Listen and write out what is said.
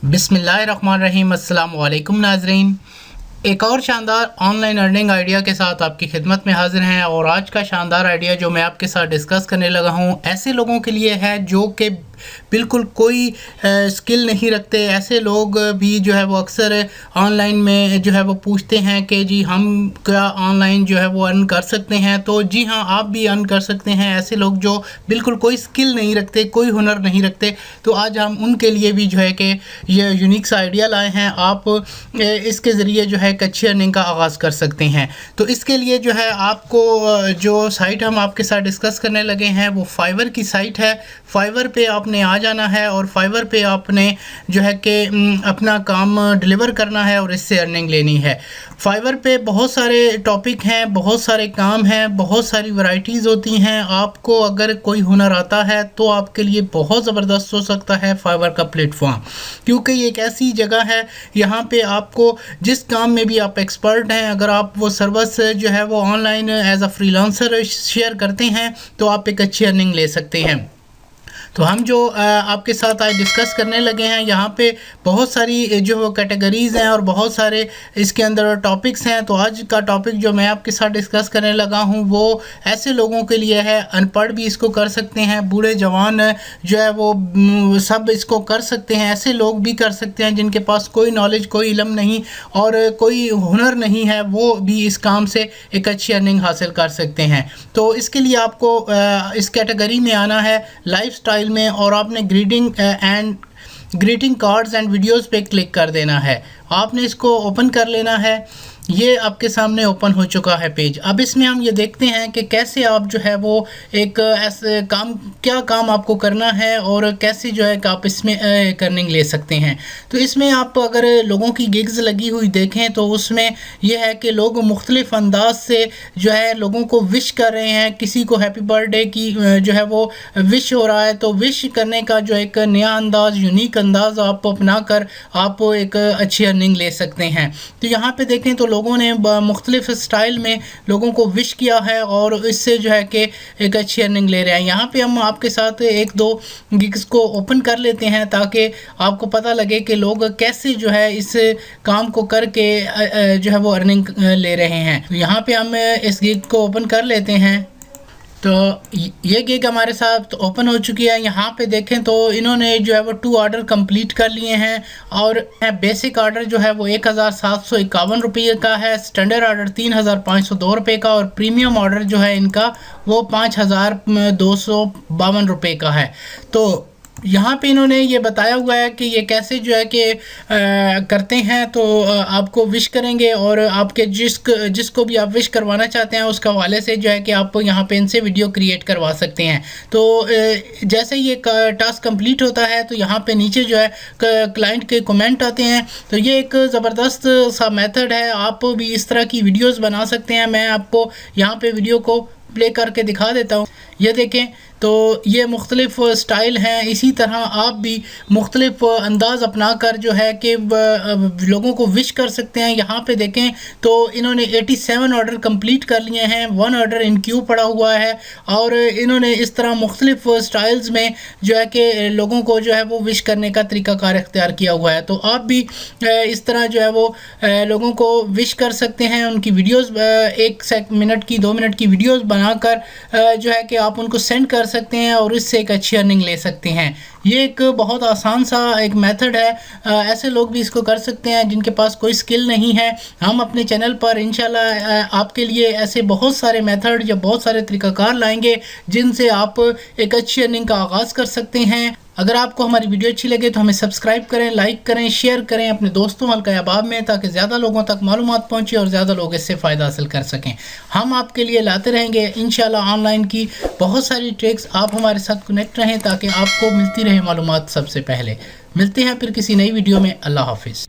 बिस्मिल्लाहिर्रहमानिर्रहीम। अस्सलाम वालेकुम नाज़रीन, एक और शानदार ऑनलाइन अर्निंग आइडिया के साथ आपकी खिदमत में हाजिर हैं। और आज का शानदार आइडिया जो मैं आपके साथ डिस्कस करने लगा हूँ ऐसे लोगों के लिए है जो कि बिल्कुल कोई स्किल नहीं रखते। ऐसे लोग भी जो है वो अक्सर ऑनलाइन में जो है वो पूछते हैं कि जी हम क्या ऑनलाइन जो है वो अर्न कर सकते हैं। तो जी हाँ, आप भी अर्न कर सकते हैं। ऐसे लोग जो बिल्कुल कोई स्किल नहीं रखते, कोई हुनर नहीं रखते, तो आज हम उनके लिए भी जो है कि ये यूनिक सा आइडिया लाए हैं। आप इसके ज़रिए जो है एक अच्छी अर्निंग का आगाज़ कर सकते हैं। तो इसके लिए जो है आपको जो साइट हम आपके साथ डिस्कस करने लगे हैं वो फाइवर की साइट है। फाइवर पे आपने आ जाना है और फाइवर पे आपने जो है कि अपना काम डिलीवर करना है और इससे अर्निंग लेनी है। फाइवर पे बहुत सारे टॉपिक हैं, बहुत सारे काम हैं, बहुत सारी वैरायटीज़ होती हैं। आपको अगर कोई हुनर आता है तो आपके लिए बहुत ज़बरदस्त हो सकता है फाइवर का प्लेटफॉर्म, क्योंकि ये एक ऐसी जगह है यहाँ पे आपको जिस काम में भी आप एक्सपर्ट हैं, अगर आप वो सर्विस जो है वो online as a freelancer share करते हैं तो आप एक अच्छी अर्निंग ले सकते हैं। तो हम जो आपके साथ आज डिस्कस करने लगे हैं, यहाँ पे बहुत सारी जो कैटेगरीज़ हैं और बहुत सारे इसके अंदर टॉपिक्स हैं। तो आज का टॉपिक जो मैं आपके साथ डिस्कस करने लगा हूँ वो ऐसे लोगों के लिए है, अनपढ़ भी इसको कर सकते हैं, बूढ़े जवान जो है वो सब इसको कर सकते हैं। ऐसे लोग भी कर सकते हैं जिनके पास कोई नॉलेज, कोई इल्म नहीं और कोई हुनर नहीं है, वो भी इस काम से एक अच्छी अर्निंग हासिल कर सकते हैं। तो इसके लिए आपको इस कैटेगरी में आना है, लाइफ स्टाइल में, और आपने ग्रीटिंग कार्ड्स एंड वीडियोस पे क्लिक कर देना है। आपने इसको ओपन कर लेना है। ये आपके सामने ओपन हो चुका है पेज। अब इसमें हम ये देखते हैं कि कैसे आप जो है वो एक ऐसे क्या काम आपको करना है और कैसे जो है कि आप इसमें अर्निंग ले सकते हैं। तो इसमें आप अगर लोगों की गिग्स लगी हुई देखें तो उसमें यह है कि लोग मुख्तलिफ अंदाज से जो है लोगों को विश कर रहे हैं। किसी को हैप्पी बर्थडे की जो है वो विश हो रहा है, तो विश करने का जो एक नया अंदाज़, यूनिक अंदाज़ आप अपना कर आप एक अच्छी अर्निंग ले सकते हैं। तो यहाँ पे देखें तो लोगों ने मुख्तलिफ स्टाइल में लोगों को विश किया है और इससे जो है कि एक अच्छी अर्निंग ले रहे हैं। यहाँ पे हम आपके साथ एक दो गिग्स को ओपन कर लेते हैं ताकि आपको पता लगे कि लोग कैसे जो है इस काम को करके जो है वो अर्निंग ले रहे हैं। तो यहाँ पे हम इस गिग को ओपन कर लेते हैं। तो ये गिग हमारे साथ ओपन हो चुकी है। यहाँ पे देखें तो इन्होंने जो है वो 2 ऑर्डर कंप्लीट कर लिए हैं और बेसिक ऑर्डर जो है वो 1751 रुपये का है, स्टैंडर्ड ऑर्डर 3502 रुपये का और प्रीमियम ऑर्डर जो है इनका वो 5252 रुपये का है। तो यहाँ पे इन्होंने ये बताया हुआ है कि ये कैसे जो है कि करते हैं। तो आपको विश करेंगे और आपके जिसको भी आप विश करवाना चाहते हैं उसका हवाले से जो है कि आप यहाँ पे इनसे वीडियो क्रिएट करवा सकते हैं। तो जैसे ये टास्क कंप्लीट होता है तो यहाँ पे नीचे जो है क्लाइंट के कमेंट आते हैं। तो ये एक ज़बरदस्त सा मेथड है, आप भी इस तरह की वीडियोज़ बना सकते हैं। मैं आपको यहाँ पे वीडियो को प्ले करके दिखा देता हूँ। ये देखें तो ये मुख्तलिफ स्टाइल हैं। इसी तरह आप भी मुख्तलिफ अंदाज़ अपना कर जो है कि लोगों को विश कर सकते हैं। यहाँ पे देखें तो इन्होंने 87 ऑर्डर कंप्लीट कर लिए हैं, 1 ऑर्डर इन क्यू पड़ा हुआ है और इन्होंने इस तरह मुख्तलिफ स्टाइल्स में जो है कि लोगों को जो है वो विश करने का तरीक़ाकार इख्तियार किया हुआ है। तो आप भी इस तरह जो है वो लोगों को विश कर सकते हैं। उनकी वीडियोज़ 1 मिनट की, 2 मिनट की वीडियोज़ बनाकर जो है कि आप उनको सेंड कर सकते हैं और इससे एक अच्छी अर्निंग ले सकते हैं। ये एक बहुत आसान सा एक मेथड है। ऐसे लोग भी इसको कर सकते हैं जिनके पास कोई स्किल नहीं है। हम अपने चैनल पर इंशाल्लाह आपके लिए ऐसे बहुत सारे मेथड या बहुत सारे तरीक़ाकार लाएंगे जिनसे आप एक अच्छी अर्निंग का आगाज़ कर सकते हैं। अगर आपको हमारी वीडियो अच्छी लगे तो हमें सब्सक्राइब करें, लाइक करें, शेयर करें अपने दोस्तों हल्का अहबाब में, ताकि ज़्यादा लोगों तक मालूमात पहुँचे और ज़्यादा लोग इससे फ़ायदा हासिल कर सकें। हम आपके लिए लाते रहेंगे इंशाल्लाह ऑनलाइन की बहुत सारी ट्रिक्स। आप हमारे साथ कनेक्ट रहें ताकि आपको मिलती रहे मालूमात सबसे पहले। मिलते हैं फिर किसी नई वीडियो में। अल्लाह हाफिज़।